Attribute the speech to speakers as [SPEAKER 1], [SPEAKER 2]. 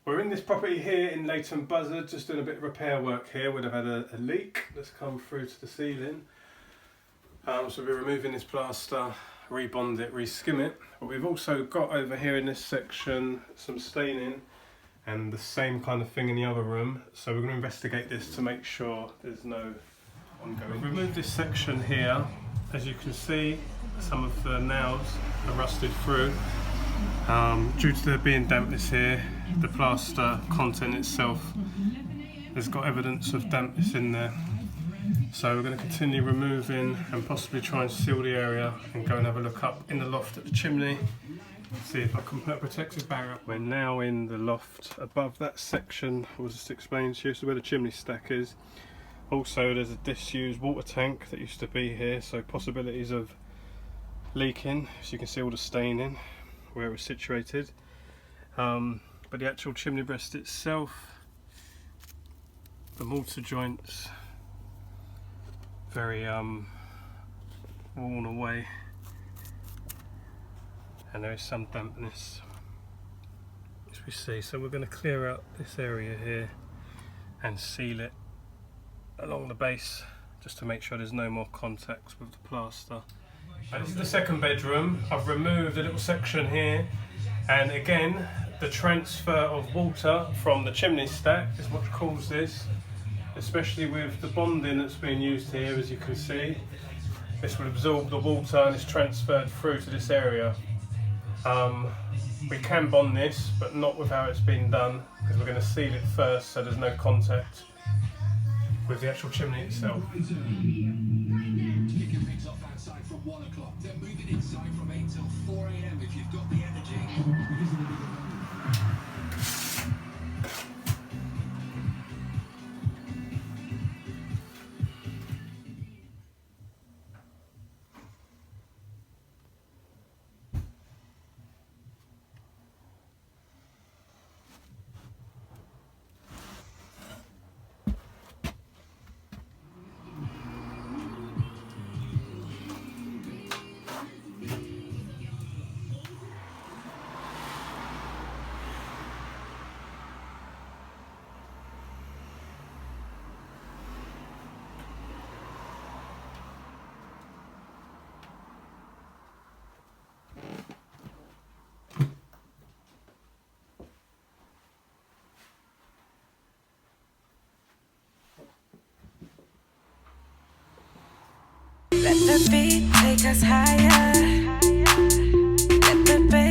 [SPEAKER 1] We're in this property here in Leighton Buzzard, just doing a bit of repair work here. We'd have had a leak that's come through to the ceiling. So we're removing this plaster, rebond it, reskim it. But we've also got over here in this section some staining and the same kind of thing in the other room. So we're going to investigate this to make sure there's no ongoing. We've removed this section here. As you can see, some of the nails are rusted through. Due to there being dampness here, the plaster content itself has got evidence of dampness in there. So we're going to continue removing and possibly try and seal the area and go and have a look up in the loft at the chimney. See if I can put a protective barrier up. We're now in the loft above that section I was just explaining to you, so where the chimney stack is. Also there's a disused water tank that used to be here, so possibilities of leaking. So you can see all the staining where it was situated. But the actual chimney breast itself, the mortar joints, very worn away, and there is some dampness as we see. So we're going to clear out this area here and seal it along the base just to make sure there's no more contacts with the plaster. And this is the second bedroom. I've removed a little section here, and again the transfer of water from the chimney stack is what caused this, especially with the bonding that's being used here. As you can see, this will absorb the water and it's transferred through to this area. We can bond this, but not with how it's been done, because we're going to seal it first so there's no contact with the actual chimney itself.
[SPEAKER 2] Kicking things off outside from 1 o'clock, then moving inside from 8 till 4 AM if you've got the energy.
[SPEAKER 3] Let the beat take us higher. Let the bass